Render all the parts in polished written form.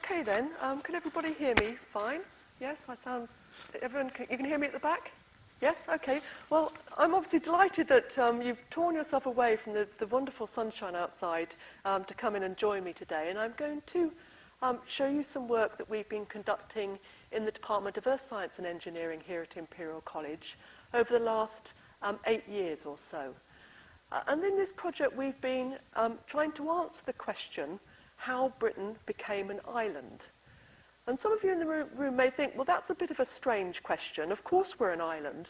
Okay then, can everybody hear me fine? Yes, you can hear me at the back? Yes, okay. Well, I'm obviously delighted that you've torn yourself away from the wonderful sunshine outside to come in and join me today. And I'm going to show you some work that we've been conducting in the Department of Earth Science and Engineering here at Imperial College over the last 8 years or so. And in this project, we've been trying to answer the question, how Britain became an island. And some of you in the room may think, well, that's a bit of a strange question. Of course we're an island.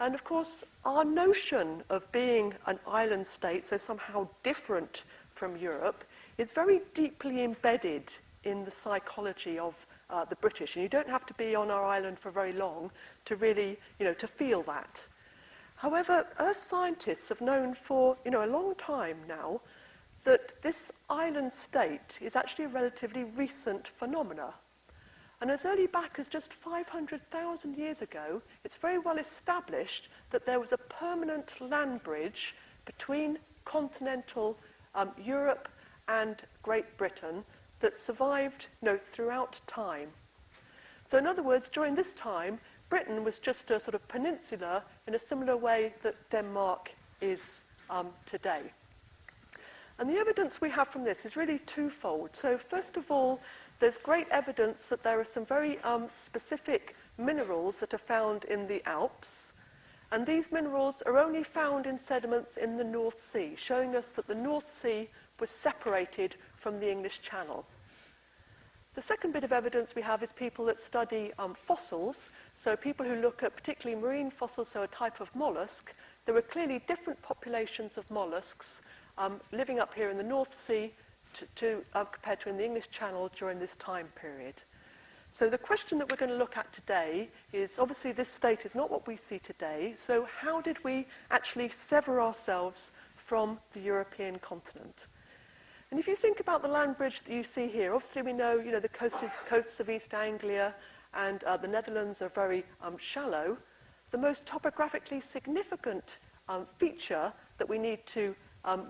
And of course, our notion of being an island state, so somehow different from Europe, is very deeply embedded in the psychology of the British. And you don't have to be on our island for very long to really, to feel that. However, Earth scientists have known for, a long time now that this island state is actually a relatively recent phenomena. And as early back as just 500,000 years ago, it's very well established that there was a permanent land bridge between continental Europe and Great Britain that survived throughout time. So in other words, during this time, Britain was just a sort of peninsula in a similar way that Denmark is today. And the evidence we have from this is really twofold. So first of all, there's great evidence that there are some very specific minerals that are found in the Alps. And these minerals are only found in sediments in the North Sea, showing us that the North Sea was separated from the English Channel. The second bit of evidence we have is people that study fossils. So people who look at particularly marine fossils, so a type of mollusk. There were clearly different populations of mollusks living up here in the North Sea compared to in the English Channel during this time period. So the question that we're going to look at today is, obviously this state is not what we see today, so how did we actually sever ourselves from the European continent? And if you think about the land bridge that you see here, obviously we know, the coasts of East Anglia and the Netherlands are very shallow. The most topographically significant feature that we need to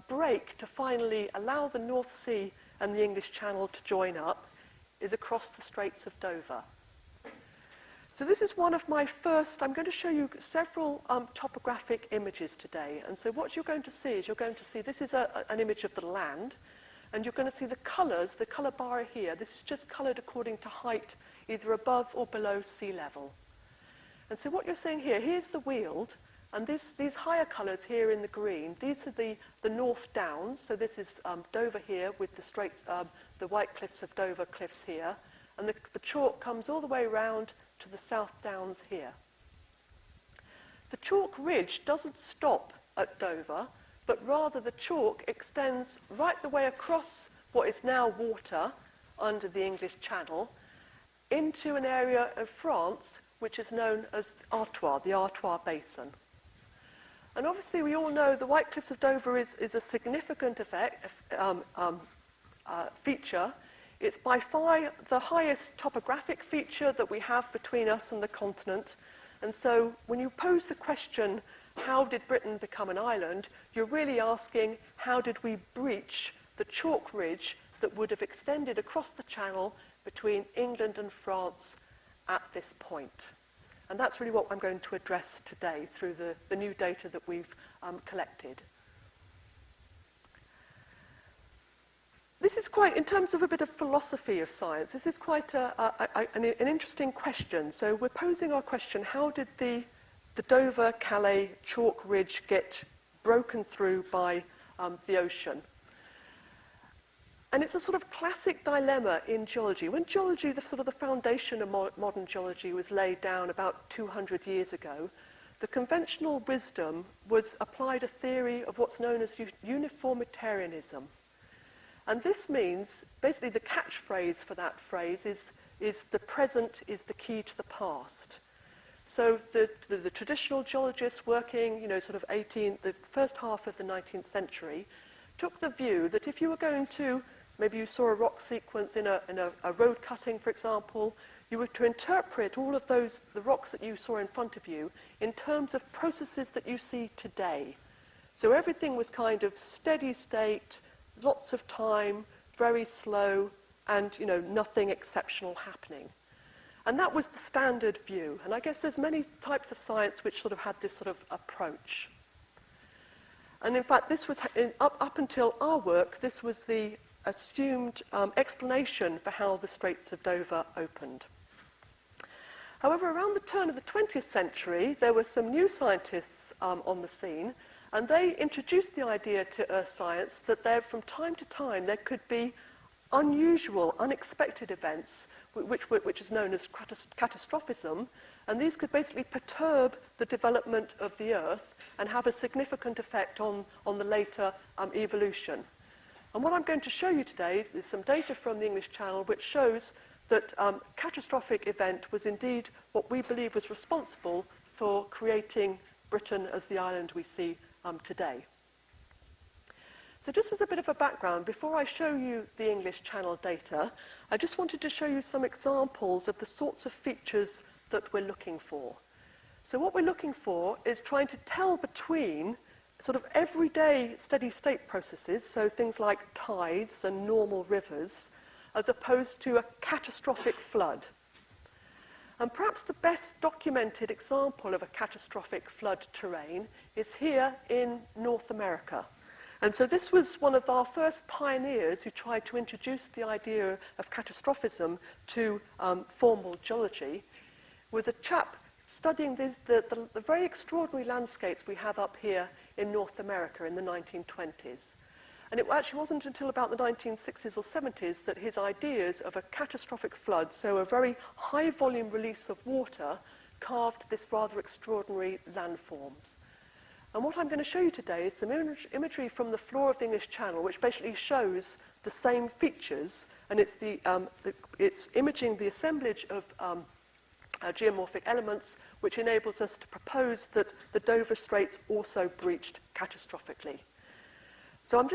break to finally allow the North Sea and the English Channel to join up is across the Straits of Dover. So this is one of my first, I'm going to show you several topographic images today. And so what you're going to see is this is an image of the land, and you're going to see the colours, the colour bar here. This is just coloured according to height, either above or below sea level. And so what you're seeing here, here's the Weald, and these higher colours here in the green, these are the North Downs. So this is Dover here with the White Cliffs of Dover cliffs here. And the chalk comes all the way around to the South Downs here. The chalk ridge doesn't stop at Dover, but rather the chalk extends right the way across what is now water under the English Channel into an area of France which is known as Artois, the Artois Basin. And obviously we all know the White Cliffs of Dover is a significant feature. It's by far the highest topographic feature that we have between us and the continent. And so when you pose the question, how did Britain become an island, you're really asking, how did we breach the chalk ridge that would have extended across the Channel between England and France at this point? And that's really what I'm going to address today through the new data that we've collected. This is quite, in terms of a bit of philosophy of science, this is quite an interesting question. So we're posing our question, how did the Dover-Calais chalk ridge get broken through by the ocean? And it's a sort of classic dilemma in geology. When geology, the foundation of modern geology was laid down about 200 years ago, the conventional wisdom was applied a theory of what's known as uniformitarianism. And this means, basically the catchphrase for that phrase is the present is the key to the past. So the traditional geologists working, the first half of the 19th century, took the view that if you were going to, maybe you saw a rock sequence in a road cutting, for example, you were to interpret all of the rocks that you saw in front of you in terms of processes that you see today. So everything was kind of steady state, lots of time, very slow, and nothing exceptional happening. And that was the standard view. And I guess there's many types of science which sort of had this sort of approach. And in fact, this was up until our work, this was the assumed explanation for how the Straits of Dover opened. However, around the turn of the 20th century, there were some new scientists on the scene, and they introduced the idea to earth science that there, from time to time, there could be unusual, unexpected events, which is known as catastrophism, and these could basically perturb the development of the Earth and have a significant effect on the later evolution. And what I'm going to show you today is some data from the English Channel which shows that catastrophic event was indeed what we believe was responsible for creating Britain as the island we see today. So just as a bit of a background, before I show you the English Channel data, I just wanted to show you some examples of the sorts of features that we're looking for. So what we're looking for is trying to tell between sort of everyday steady state processes, so things like tides and normal rivers, as opposed to a catastrophic flood. And perhaps the best documented example of a catastrophic flood terrain is here in North America. And so this was one of our first pioneers who tried to introduce the idea of catastrophism to formal geology, was a chap studying the very extraordinary landscapes we have up here in North America in the 1920s. And it actually wasn't until about the 1960s or 70s that his ideas of a catastrophic flood, so a very high volume release of water, carved this rather extraordinary landforms. And what I'm going to show you today is some imagery from the floor of the English Channel, which basically shows the same features, and it's imaging the assemblage of geomorphic elements, which enables us to propose that the Dover Straits also breached catastrophically. So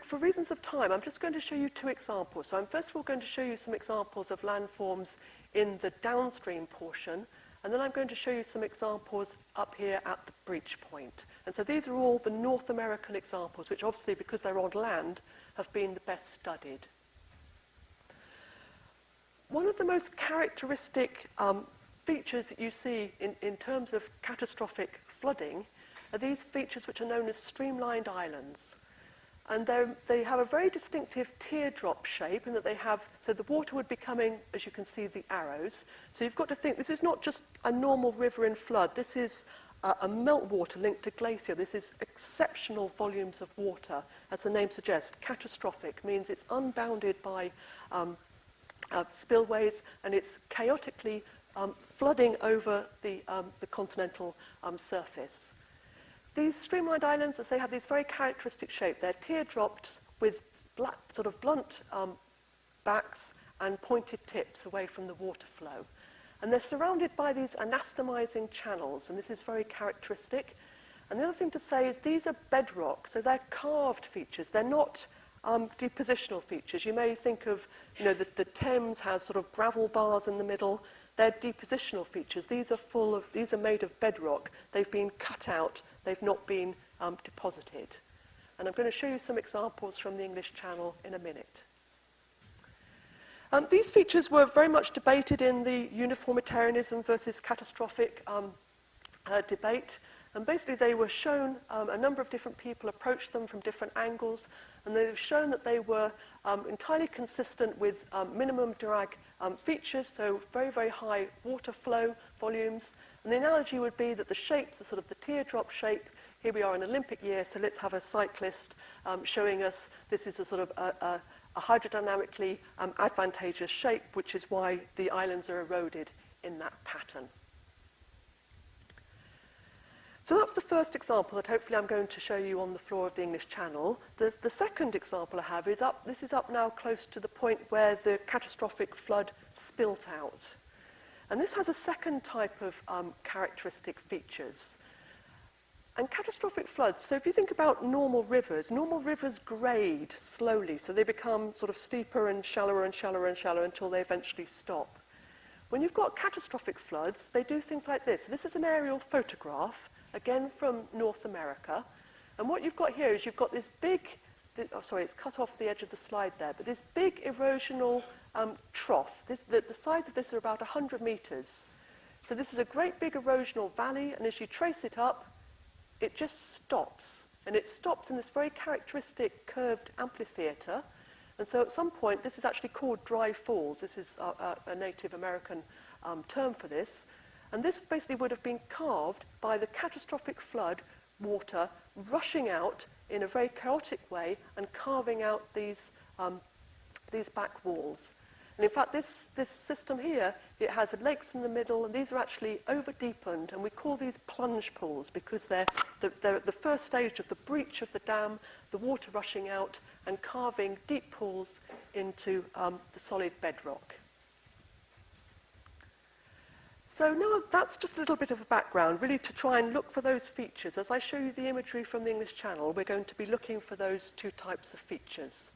for reasons of time, I'm just going to show you two examples. So I'm first of all going to show you some examples of landforms in the downstream portion, and then I'm going to show you some examples up here at the breach point. And so these are all the North American examples, which obviously, because they're on land, have been the best studied. One of the most characteristic features that you see in terms of catastrophic flooding are these features which are known as streamlined islands. And they have a very distinctive teardrop shape in that they have, so the water would be coming, as you can see, the arrows. So you've got to think, this is not just a normal river in flood. This is a meltwater linked to glacier. This is exceptional volumes of water. As the name suggests, catastrophic means it's unbounded by spillways, and it's chaotically flooding over the continental surface. These streamlined islands, as they have these very characteristic shape, they're teardrops with sort of blunt backs and pointed tips away from the water flow. And they're surrounded by these anastomizing channels, and this is very characteristic. And the other thing to say is these are bedrock, so they're carved features. They're not depositional features. You may think of, the Thames has sort of gravel bars in the middle. They're depositional features. These are made of bedrock. They've been cut out. They've not been deposited. And I'm going to show you some examples from the English Channel in a minute. These features were very much debated in the uniformitarianism versus catastrophic debate. And basically they were shown, a number of different people approached them from different angles, and they've shown that they were entirely consistent with minimum drag features, so very, very high water flow volumes. And the analogy would be that the shapes, the sort of the teardrop shape, here we are in Olympic year, so let's have a cyclist showing us this is a sort of a hydrodynamically advantageous shape, which is why the islands are eroded in that pattern. So that's the first example that hopefully I'm going to show you on the floor of the English Channel. The second example I have is this is up now close to the point where the catastrophic flood spilt out. And this has a second type of characteristic features. And catastrophic floods, so if you think about normal rivers grade slowly, so they become sort of steeper and shallower and shallower and shallower until they eventually stop. When you've got catastrophic floods, they do things like this. So this is an aerial photograph, again from North America. And what you've got here is you've got this big it's cut off the edge of the slide there, but this big erosional trough, the sides of this are about 100 metres. So this is a great big erosional valley, and as you trace it up, it just stops. And it stops in this very characteristic curved amphitheatre. And so at some point, this is actually called dry falls. This is a Native American term for this. And this basically would have been carved by the catastrophic flood water rushing out in a very chaotic way and carving out these back walls. And in fact, this system here, it has lakes in the middle, and these are actually over-deepened, and we call these plunge pools because they're at the first stage of the breach of the dam, the water rushing out and carving deep pools into the solid bedrock. So now that's just a little bit of a background, really to try and look for those features. As I show you the imagery from the English Channel, we're going to be looking for those two types of features.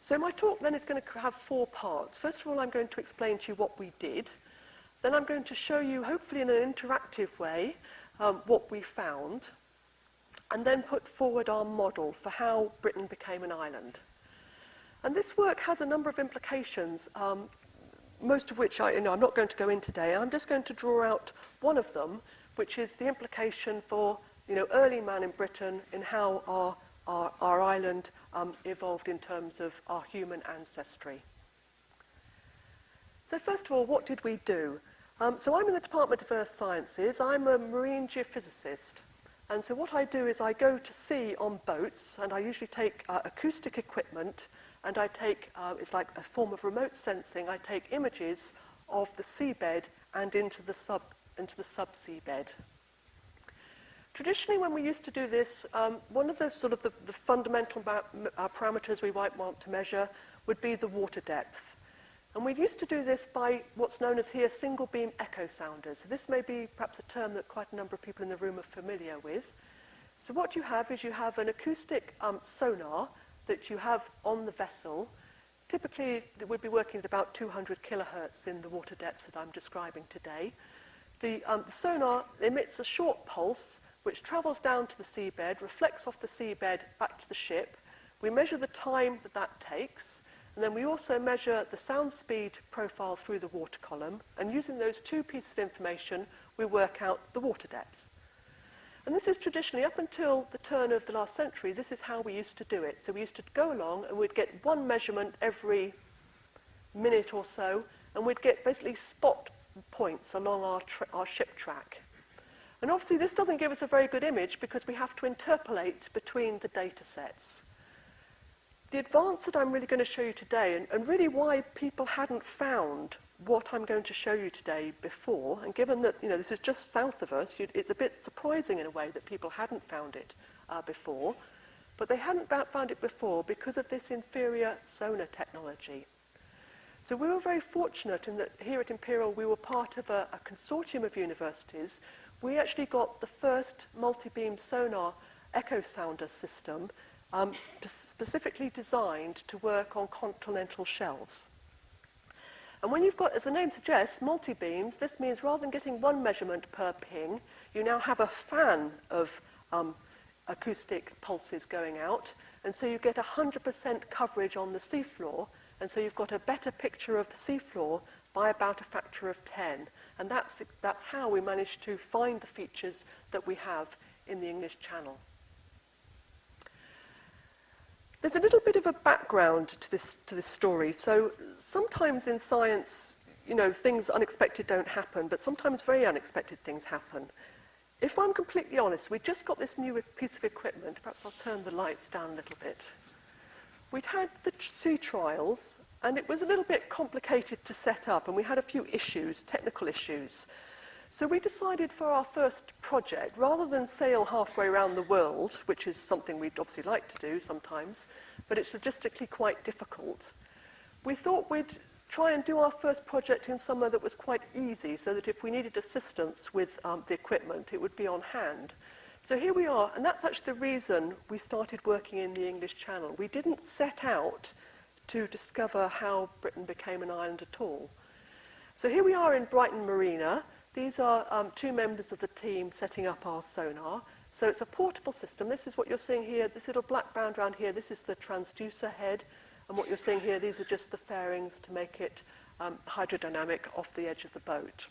So my talk then is going to have 4 parts. First of all, I'm going to explain to you what we did. Then I'm going to show you, hopefully in an interactive way, what we found. And then put forward our model for how Britain became an island. And this work has a number of implications, most of which I'm not going to go into today. I'm just going to draw out one of them, which is the implication for early man in Britain in how our island evolved in terms of our human ancestry. So first of all, what did we do? So I'm in the Department of Earth Sciences. I'm a marine geophysicist. And so what I do is I go to sea on boats, and I usually take acoustic equipment, and I take, it's like a form of remote sensing, I take images of the seabed and into the subsea bed. Traditionally, when we used to do this, one of the the fundamental parameters we might want to measure would be the water depth. And we used to do this by what's known as here single beam echo sounders. So this may be perhaps a term that quite a number of people in the room are familiar with. So what you have is you have an acoustic sonar that you have on the vessel. Typically, we'd be working at about 200 kilohertz in the water depths that I'm describing today. The sonar emits a short pulse which travels down to the seabed, reflects off the seabed back to the ship. We measure the time that takes, and then we also measure the sound speed profile through the water column, and using those 2 pieces of information, we work out the water depth. And this is traditionally, up until the turn of the last century, this is how we used to do it. So we used to go along and we'd get one measurement every minute or so, and we'd get basically spot points along our ship track. And obviously this doesn't give us a very good image because we have to interpolate between the data sets. The advance that I'm really going to show you today, and really why people hadn't found what I'm going to show you today before, and given that this is just south of us, it's a bit surprising in a way that people hadn't found it before, but they hadn't found it before because of this inferior sonar technology. So we were very fortunate in that here at Imperial we were part of a consortium of universities. We actually got the first multi-beam sonar echo sounder system specifically designed to work on continental shelves. And when you've got, as the name suggests, multi-beams, this means rather than getting one measurement per ping, you now have a fan of acoustic pulses going out, and so you get 100% coverage on the seafloor, and so you've got a better picture of the seafloor by about a factor of 10. And that's how we managed to find the features that we have in the English Channel. There's a little bit of a background to this story. So sometimes in science, things unexpected don't happen, but sometimes very unexpected things happen. If I'm completely honest, we just got this new piece of equipment. Perhaps I'll turn the lights down a little bit. We'd had the sea trials, and it was a little bit complicated to set up, and we had a few issues, technical issues. So we decided for our first project, rather than sail halfway around the world, which is something we'd obviously like to do sometimes, but it's logistically quite difficult, we thought we'd try and do our first project in somewhere that was quite easy, so that if we needed assistance with the equipment, it would be on hand. So here we are, and that's actually the reason we started working in the English Channel. We didn't set out to discover how Britain became an island at all. So here we are in Brighton Marina. These are 2 members of the team setting up our sonar. So it's a portable system. This is what you're seeing here. This little black band around here, this is the transducer head. And what you're seeing here, these are just the fairings to make it hydrodynamic off the edge of the boat.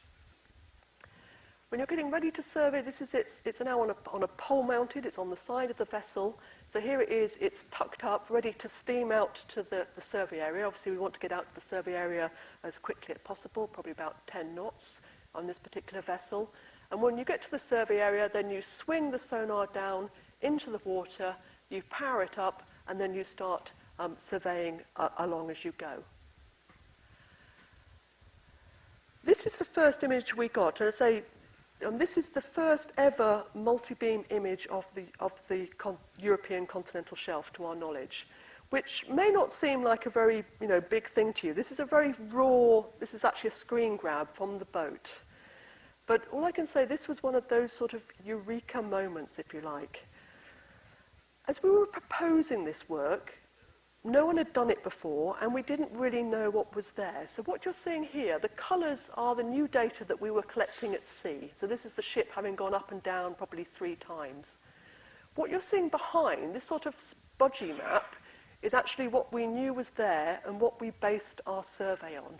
When you're getting ready to survey, this is it's now on a pole mounted, it's on the side of the vessel. So here it is, it's tucked up, ready to steam out to the survey area. Obviously we want to get out to the survey area as quickly as possible, probably about 10 knots on this particular vessel. And when you get to the survey area, then you swing the sonar down into the water, you power it up, and then you start surveying along as you go. This is the first image we got. And I say, this is the first ever multi-beam image of the European continental shelf, to our knowledge, which may not seem like a very big thing to you. This is a very raw. This is actually a screen grab from the boat. But all I can say, this was one of those sort of eureka moments, if you like. As we were proposing this work, no one had done it before, and we didn't really know what was there. So what you're seeing here, the colours are the new data that we were collecting at sea. So this is the ship having gone up and down probably 3 times. What you're seeing behind, this sort of spudgy map, is actually what we knew was there and what we based our survey on.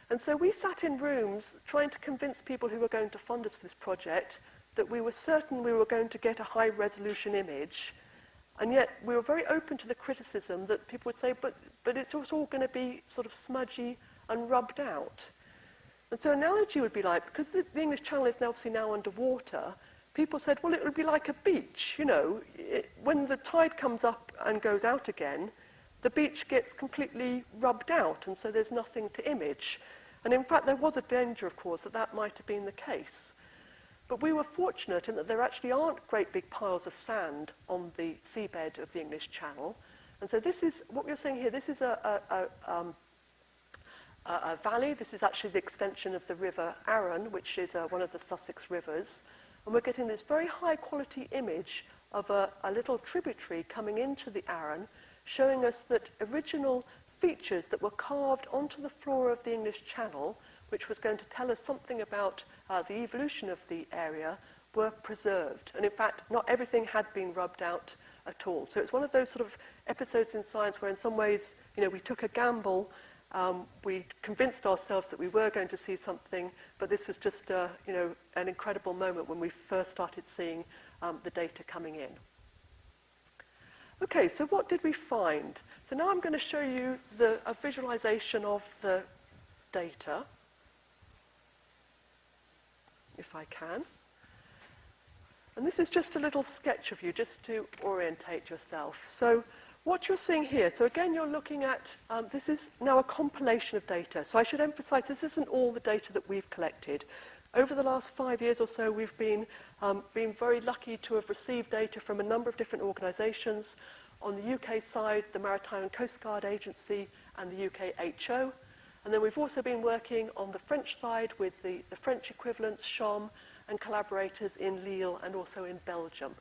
And so we sat in rooms trying to convince people who were going to fund us for this project that we were certain we were going to get a high-resolution image. And yet we were very open to the criticism that people would say, but it's all going to be sort of smudgy and rubbed out. And so an analogy would be like, because the English Channel is now obviously now underwater, people said, well, it would be like a beach. When the tide comes up and goes out again, the beach gets completely rubbed out, and so there's nothing to image. And in fact, there was a danger, of course, that might have been the case. But we were fortunate in that there actually aren't great big piles of sand on the seabed of the English Channel. And so this is, what you're seeing here, this is a valley. This is actually the extension of the River Arun, which is one of the Sussex rivers. And we're getting this very high quality image of a little tributary coming into the Arun, showing us that original features that were carved onto the floor of the English Channel, which was going to tell us something about the evolution of the area, were preserved. And in fact, not everything had been rubbed out at all. So it's one of those sort of episodes in science where in some ways, we took a gamble, we convinced ourselves that we were going to see something, but this was just, an incredible moment when we first started seeing the data coming in. Okay, so what did we find? So now I'm going to show you a visualization of the data, if I can. And this is just a little sketch of you, just to orientate yourself. So what you're seeing here, so again, you're looking at, this is now a compilation of data. So I should emphasize, this isn't all the data that we've collected. Over the last 5 years or so, we've been very lucky to have received data from a number of different organisations. On the UK side, the Maritime and Coast Guard Agency and the UK HO. And then we've also been working on the French side with the French equivalents, CHOM, and collaborators in Lille and also in Belgium.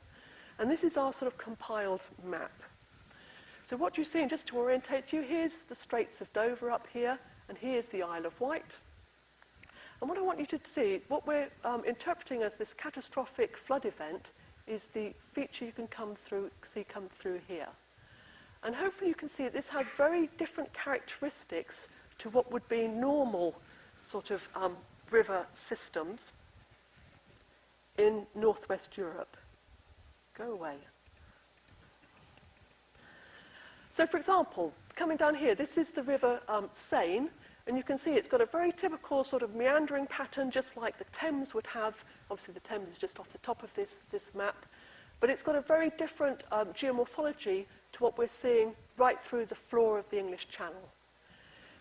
And this is our sort of compiled map. So what you're seeing, just to orientate you, here's the Straits of Dover up here, and here's the Isle of Wight. And what I want you to see, what we're interpreting as this catastrophic flood event is the feature you can see come through here. And hopefully you can see that this has very different characteristics to what would be normal sort of river systems in northwest Europe. Go away. So for example, coming down here, this is the river Seine, and you can see it's got a very typical sort of meandering pattern, just like the Thames would have. Obviously the Thames is just off the top of this map, but it's got a very different geomorphology to what we're seeing right through the floor of the English Channel.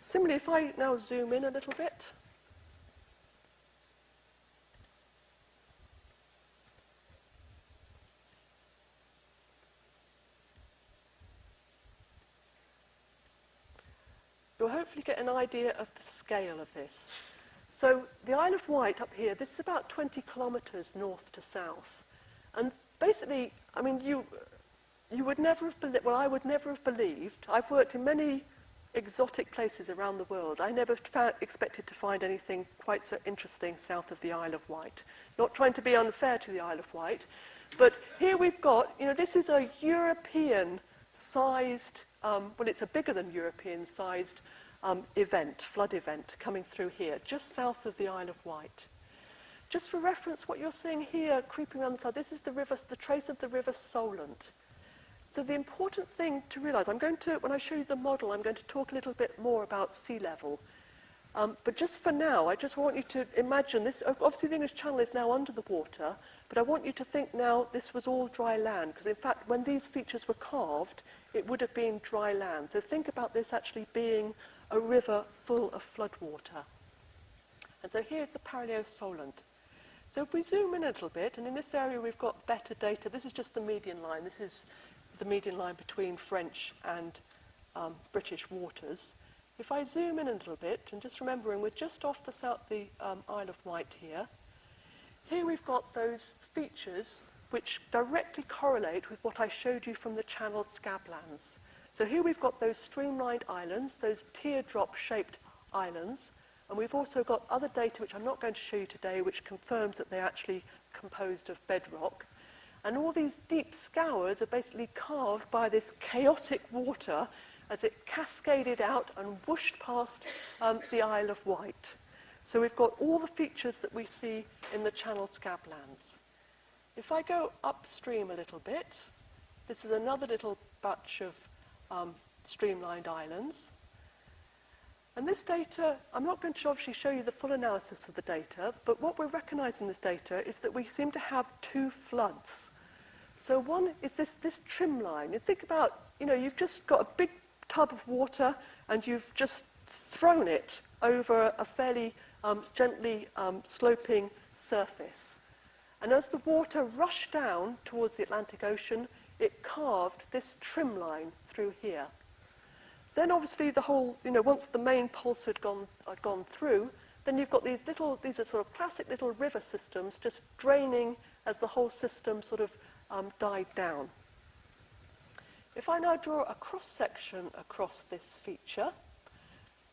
Similarly, if I now zoom in a little bit, you'll hopefully get an idea of the scale of this. So the Isle of Wight up here, this is about 20 kilometres north to south. And basically, I mean, you would never have believed, well, I would never have believed, I've worked in many exotic places around the world. I never expected to find anything quite so interesting south of the Isle of Wight. Not trying to be unfair to the Isle of Wight, But here we've got, this is a European-sized, well, it's a bigger than European-sized flood event coming through here, just south of the Isle of Wight. Just for reference, what you're seeing here creeping on the side, this is the trace of the River Solent. So the important thing to realise, when I show you the model, I'm going to talk a little bit more about sea level. But just for now, I just want you to imagine this. Obviously, the English Channel is now under the water, but I want you to think now this was all dry land, because in fact, when these features were carved, it would have been dry land. So think about this actually being a river full of floodwater. And so here's the Parallel Solent. So if we zoom in a little bit, and in this area we've got better data. This is just the median line. This is the median line between French and British waters. If I zoom in a little bit, and just remembering we're just off the Isle of Wight here, here we've got those features which directly correlate with what I showed you from the channeled scablands. So here we've got those streamlined islands, those teardrop-shaped islands, and we've also got other data which I'm not going to show you today which confirms that they're actually composed of bedrock. And all these deep scours are basically carved by this chaotic water as it cascaded out and whooshed past the Isle of Wight. So we've got all the features that we see in the channeled scablands. If I go upstream a little bit, this is another little batch of streamlined islands. And this data, I'm not going to obviously show you the full analysis of the data, but what we're recognising in this data is that we seem to have two floods. So one is this trim line. You think about, you've just got a big tub of water and you've just thrown it over a fairly gently sloping surface. And as the water rushed down towards the Atlantic Ocean, it carved this trim line through here. Then obviously the whole, once the main pulse had gone through, then you've got these are sort of classic little river systems just draining as the whole system sort of died down. If I now draw a cross-section across this feature,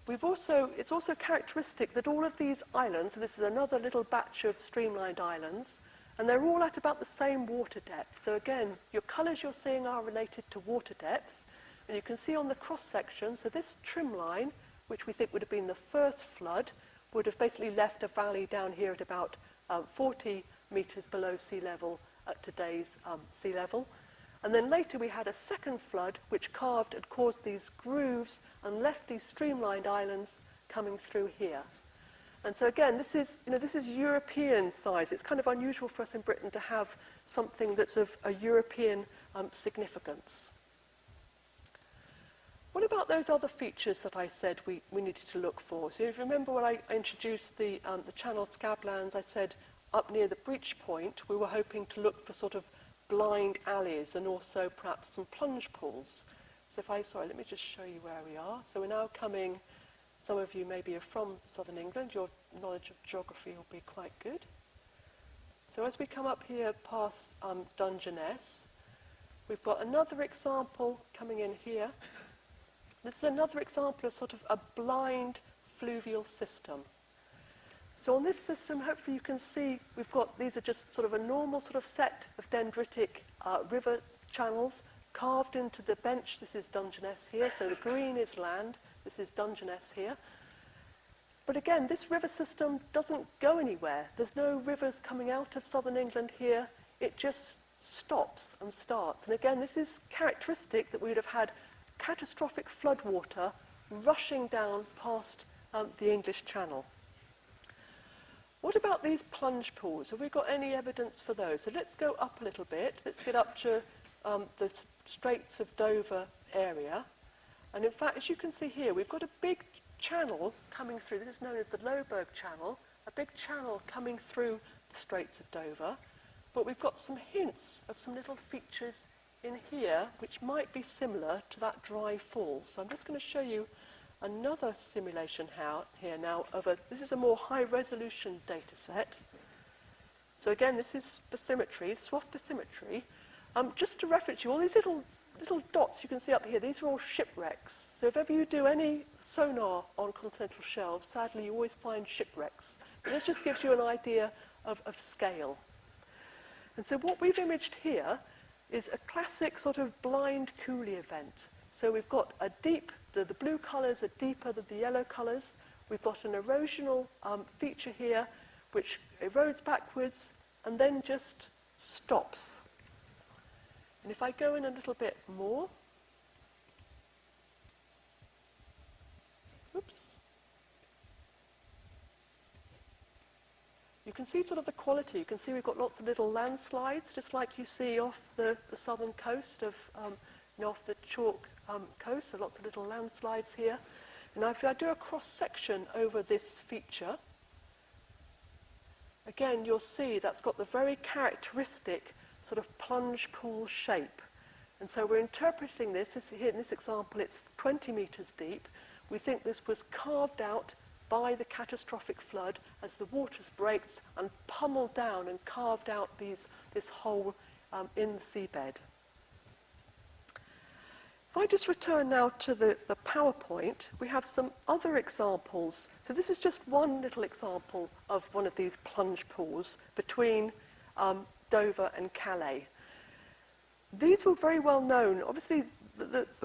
it's also characteristic that all of these islands, so this is another little batch of streamlined islands, and they're all at about the same water depth. So again, your colours you're seeing are related to water depth. And you can see on the cross-section, so this trim line, which we think would have been the first flood, would have basically left a valley down here at about 40 metres below sea level at today's sea level. And then later we had a second flood, which carved and caused these grooves and left these streamlined islands coming through here. And so again, this is European size. It's kind of unusual for us in Britain to have something that's of a European significance. What about those other features that I said we needed to look for? So if you remember when I introduced the channeled scablands, I said up near the breach point, we were hoping to look for sort of blind alleys and also perhaps some plunge pools. So let me just show you where we are. So we're now coming, some of you maybe are from southern England, your knowledge of geography will be quite good. So as we come up here past Dungeness, we've got another example coming in here. This is another example of sort of a blind fluvial system. So on this system, hopefully you can see these are just sort of a normal sort of set of dendritic river channels carved into the bench. This is Dungeness here, so the green is land. This is Dungeness here. But again, this river system doesn't go anywhere. There's no rivers coming out of southern England here. It just stops and starts. And again, this is characteristic that we would have had catastrophic floodwater rushing down past the English Channel. What about these plunge pools? Have we got any evidence for those? So let's go up a little bit. Let's get up to the Straits of Dover area. And in fact, as you can see here, we've got a big channel coming through. This is known as the Louwburg Channel, a big channel coming through the Straits of Dover. But we've got some hints of some little features in here which might be similar to that dry fall. So I'm just going to show you another simulation here now this is a more high resolution data set. So again, this is bathymetry, swath bathymetry. Just to reference you, all these little dots you can see up here, these are all shipwrecks. So if ever you do any sonar on continental shelves, sadly you always find shipwrecks. But this just gives you an idea of scale. And so what we've imaged here is a classic sort of blind coulee event. So we've got a deep, the blue colours are deeper than the yellow colours. We've got an erosional feature here which erodes backwards and then just stops. And if I go in a little bit more, oops, you can see sort of the quality. You can see we've got lots of little landslides, just like you see off the southern coast of, off the chalk coast, so lots of little landslides here. And now if I do a cross-section over this feature, again, you'll see that's got the very characteristic sort of plunge pool shape. And so we're interpreting this here in this example, it's 20 meters deep. We think this was carved out by the catastrophic flood as the waters braked and pummeled down and carved out this hole in the seabed. If I just return now to the PowerPoint, we have some other examples. So this is just one little example of one of these plunge pools between Dover and Calais. These were very well known. Obviously,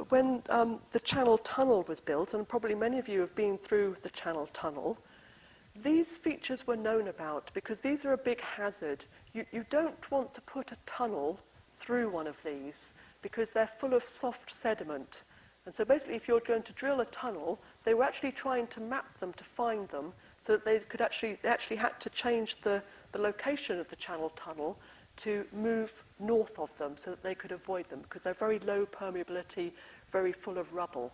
when the Channel Tunnel was built, and probably many of you have been through the Channel Tunnel, these features were known about because these are a big hazard. You don't want to put a tunnel through one of these because they're full of soft sediment. And so basically, if you're going to drill a tunnel, they were actually trying to map them to find them so that they actually had to change the location of the Channel Tunnel to move north of them so that they could avoid them because they're very low permeability, very full of rubble.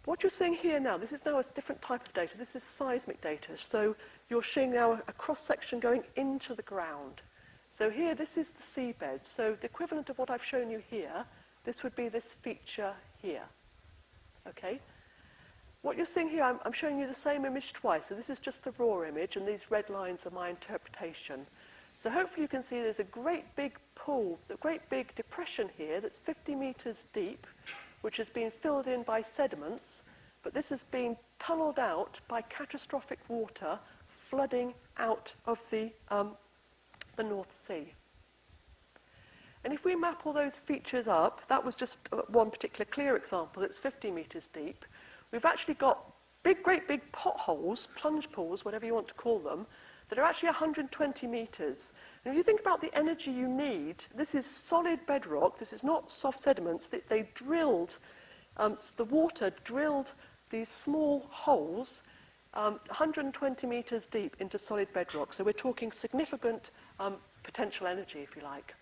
What you're seeing here now, this is now a different type of data. This is seismic data. So you're seeing now a cross-section going into the ground. So here, this is the seabed. So the equivalent of what I've shown you here, this would be this feature here. Okay? What you're seeing here, I'm showing you the same image twice. So this is just the raw image, and these red lines are my interpretation. So hopefully you can see there's a great big pool, a great big depression here that's 50 meters deep, which has been filled in by sediments, but this has been tunneled out by catastrophic water flooding out of the North Sea. And if we map all those features up, that was just one particular clear example that's 50 meters deep. We've actually got great big potholes, plunge pools, whatever you want to call them, that are actually 120 meters. And if you think about the energy you need, this is solid bedrock, this is not soft sediments. They drilled, the water drilled these small holes 120 meters deep into solid bedrock. So we're talking significant potential energy, if you like.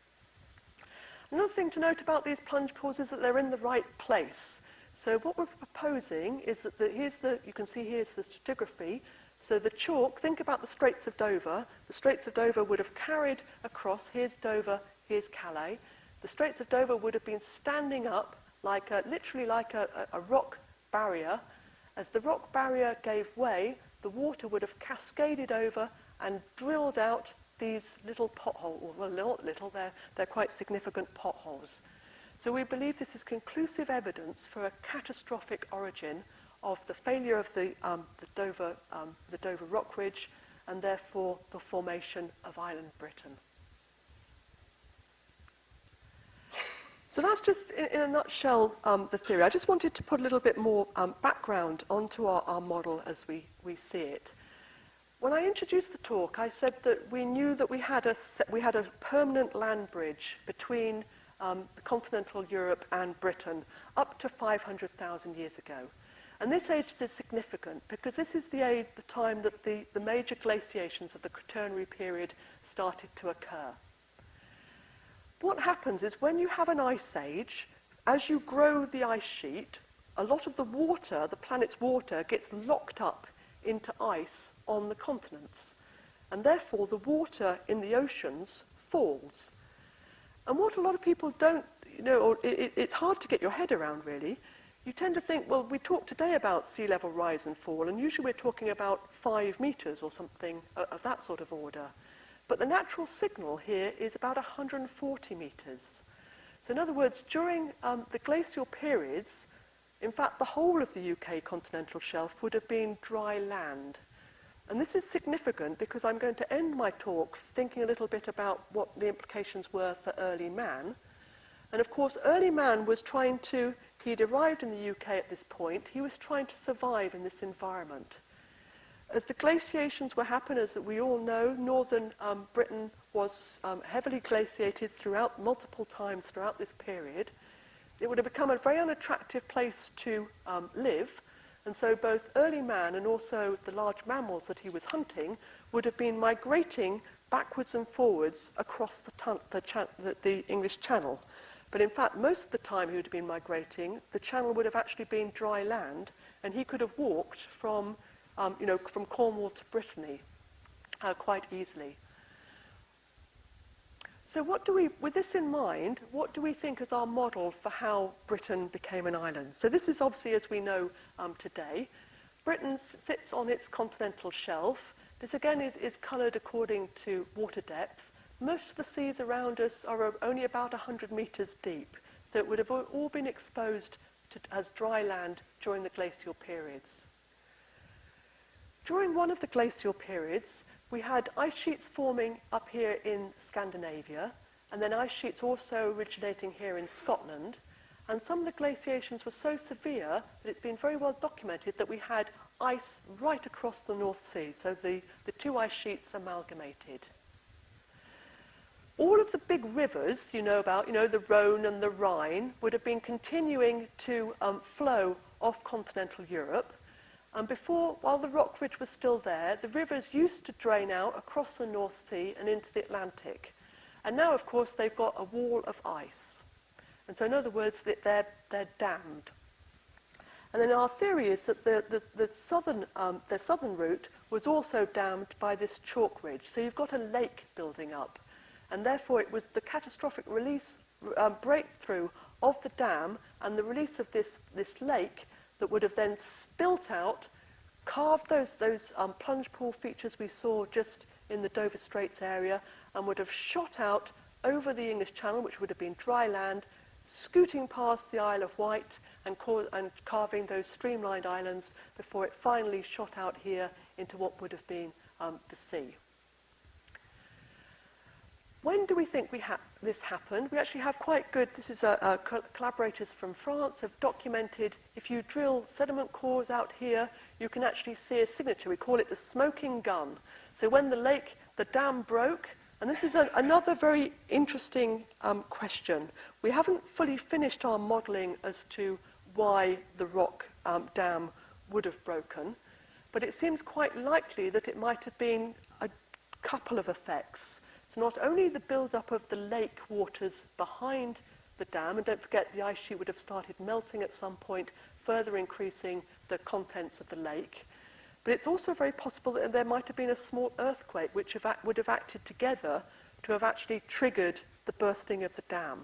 Another thing to note about these plunge pools is that they're in the right place. So what we're proposing is that you can see here's the stratigraphy. So the chalk, think about the Straits of Dover. The Straits of Dover would have carried across, here's Dover, here's Calais. The Straits of Dover would have been standing up literally like a rock barrier. As the rock barrier gave way, the water would have cascaded over and drilled out these little potholes. Well, not little, they're quite significant potholes. So we believe this is conclusive evidence for a catastrophic origin of the failure of the Dover rock ridge and therefore the formation of island Britain. So that's just, in a nutshell, the theory. I just wanted to put a little bit more background onto our model as we see it. When I introduced the talk, I said that we knew that we had a permanent land bridge between continental Europe and Britain up to 500,000 years ago. And this age is significant because this is the time that the major glaciations of the Quaternary period started to occur. What happens is when you have an ice age, as you grow the ice sheet, a lot of the water, the planet's water, gets locked up into ice on the continents. And therefore the water in the oceans falls. And what a lot of people don't, or it's hard to get your head around really. You tend to think, well, we talked today about sea level rise and fall, and usually we're talking about 5 meters or something of that sort of order. But the natural signal here is about 140 meters. So in other words, during the glacial periods, in fact, the whole of the UK continental shelf would have been dry land. And this is significant because I'm going to end my talk thinking a little bit about what the implications were for early man. And of course, early man was trying to, he'd arrived in the UK at this point, he was trying to survive in this environment. As the glaciations were happening, as we all know, northern Britain was heavily glaciated throughout, multiple times throughout this period. It would have become a very unattractive place to live, and so both early man and also the large mammals that he was hunting would have been migrating backwards and forwards across the English Channel. But in fact, most of the time he would have been migrating, the channel would have actually been dry land, and he could have walked from from Cornwall to Brittany quite easily. So with this in mind, what do we think is our model for how Britain became an island? So this is obviously, as we know today, Britain sits on its continental shelf. This again is coloured according to water depth. Most of the seas around us are only about 100 metres deep, so it would have all been exposed as dry land during the glacial periods. During one of the glacial periods, we had ice sheets forming up here in Scandinavia, and then ice sheets also originating here in Scotland. And some of the glaciations were so severe that it's been very well documented that we had ice right across the North Sea, so the two ice sheets amalgamated. All of the big rivers you know about, the Rhone and the Rhine, would have been continuing to flow off continental Europe. And while the rock ridge was still there, the rivers used to drain out across the North Sea and into the Atlantic. And now, of course, they've got a wall of ice. And so, in other words, they're dammed. And then our theory is that the southern route was also dammed by this chalk ridge. So you've got a lake building up. And therefore, it was the catastrophic breakthrough of the dam and the release of this lake that would have then spilt out, carved those plunge pool features we saw just in the Dover Straits area, and would have shot out over the English Channel, which would have been dry land, scooting past the Isle of Wight and carving those streamlined islands before it finally shot out here into what would have been the sea. When do we think this happened? We actually have quite good, this is collaborators from France have documented, if you drill sediment cores out here, you can actually see a signature. We call it the smoking gun. So when the dam broke, and this is another very interesting question. We haven't fully finished our modelling as to why the rock dam would have broken, but it seems quite likely that it might have been a couple of effects. So not only the build-up of the lake waters behind the dam, and don't forget the ice sheet would have started melting at some point, further increasing the contents of the lake, but it's also very possible that there might have been a small earthquake which would have acted together to have actually triggered the bursting of the dam.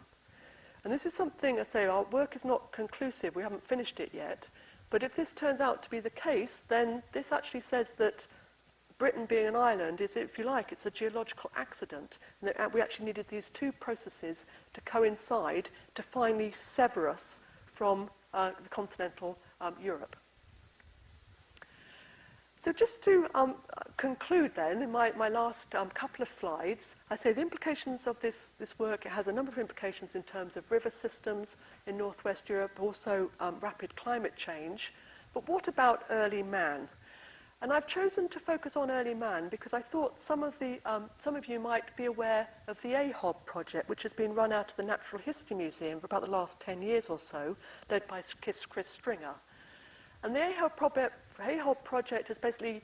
And this is something, I say, our work is not conclusive, we haven't finished it yet, but if this turns out to be the case, then this actually says that Britain being an island is, if you like, it's a geological accident, and that we actually needed these two processes to coincide to finally sever us from the continental Europe. So just to conclude then, in my last couple of slides, I say the implications of this work, it has a number of implications in terms of river systems in northwest Europe, also rapid climate change. But what about early man? And I've chosen to focus on early man because I thought some of you might be aware of the AHOB project, which has been run out of the Natural History Museum for about the last 10 years or so, led by Chris Stringer. And the AHOB project has basically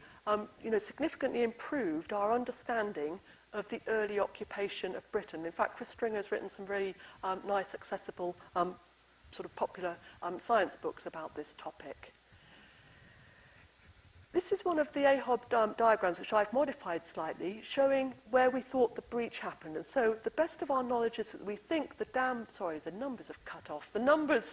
significantly improved our understanding of the early occupation of Britain. In fact, Chris Stringer has written some very nice, accessible, sort of popular science books about this topic. This is one of the AHOB diagrams, which I've modified slightly, showing where we thought the breach happened. And so the best of our knowledge is that we think the numbers have cut off. The numbers,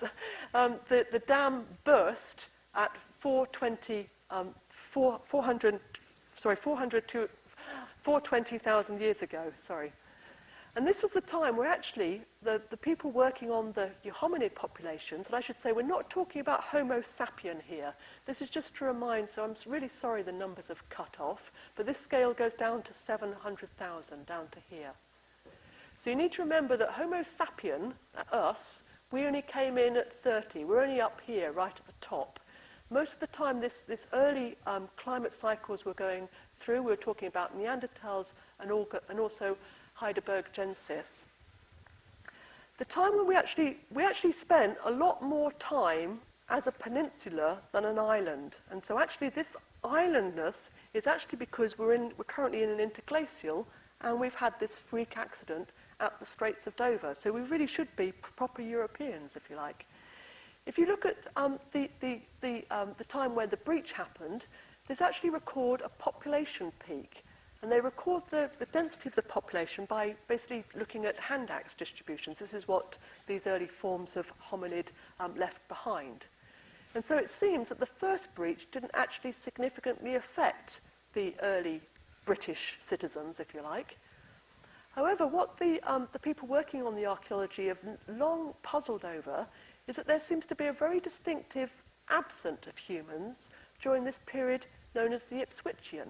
the dam burst at 420,000 years ago, sorry. And this was the time where actually the people working on the hominid populations, and I should say we're not talking about Homo sapien here. This is just to remind, so I'm really sorry the numbers have cut off, but this scale goes down to 700,000, down to here. So you need to remember that Homo sapien, us, we only came in at 30. We're only up here, right at the top. Most of the time, this early climate cycles were going through. We were talking about Neanderthals and also Heidelbergensis. The time when we actually spent a lot more time as a peninsula than an island. And so actually this islandness is actually because we're currently in an interglacial and we've had this freak accident at the Straits of Dover. So we really should be proper Europeans, if you like. If you look at the time when the breach happened, there's actually record a population peak. And they record the density of the population by basically looking at hand axe distributions. This is what these early forms of hominid left behind. And so it seems that the first breach didn't actually significantly affect the early British citizens, if you like. However, what the people working on the archaeology have long puzzled over is that there seems to be a very distinctive absence of humans during this period known as the Ipswichian.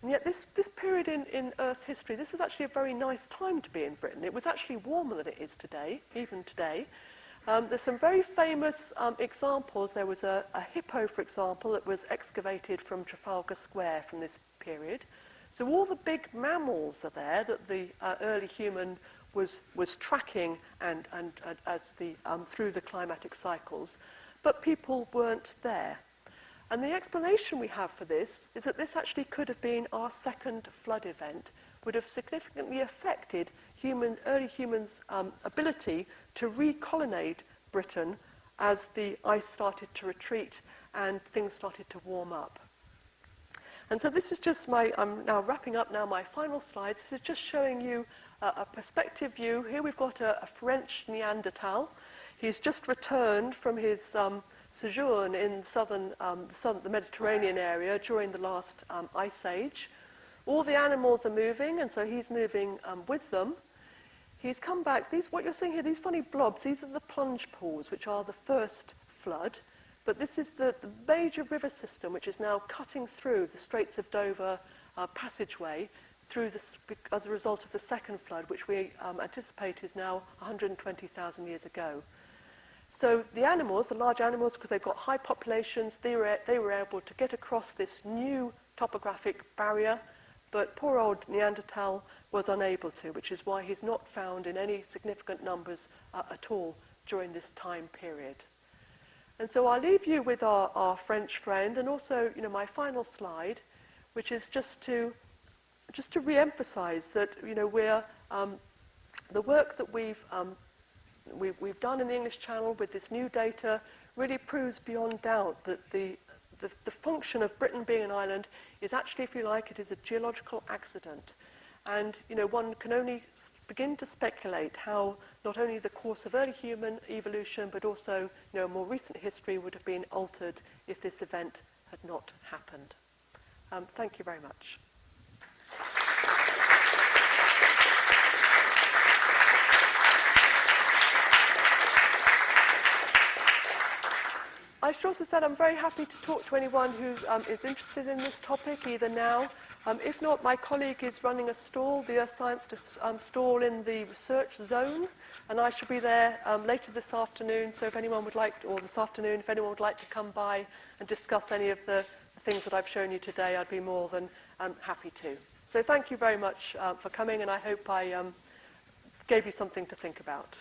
And yet this period in Earth history, this was actually a very nice time to be in Britain. It was actually warmer than it is today, even today. There's some very famous examples. There was a hippo, for example, that was excavated from Trafalgar Square from this period. So all the big mammals are there that the early human was tracking and as through the climatic cycles, but people weren't there. And the explanation we have for this is that this actually could have been our second flood event, would have significantly affected early humans' ability to recolonate Britain as the ice started to retreat and things started to warm up. And so this is just I'm now wrapping up now my final slide. This is just showing you a perspective view. Here we've got a French Neanderthal. He's just returned from his sojourn in the Mediterranean area during the last ice age. All the animals are moving, and so he's moving with them. He's come back. What you're seeing here, these funny blobs, these are the plunge pools, which are the first flood. But this is the major river system, which is now cutting through the Straits of Dover passageway as a result of the second flood, which we anticipate is now 120,000 years ago. So the animals, the large animals, because they've got high populations, they were able to get across this new topographic barrier, but poor old Neanderthal was unable to, which is why he's not found in any significant numbers at all during this time period. And so I'll leave you with our French friend, and also, my final slide, which is just to re-emphasize that, we're the work that we've done in the English Channel with this new data really proves beyond doubt that the function of Britain being an island is actually, if you like, it is a geological accident. And, one can only begin to speculate how not only the course of early human evolution, but also, more recent history would have been altered if this event had not happened. Thank you very much. I should also say I'm very happy to talk to anyone who is interested in this topic, either now. If not, my colleague is running a stall, the Earth Science stall in the research zone, and I shall be there later this afternoon. So if anyone would like, or this afternoon, if anyone would like to come by and discuss any of the things that I've shown you today, I'd be more than happy to. So thank you very much for coming, and I hope I gave you something to think about.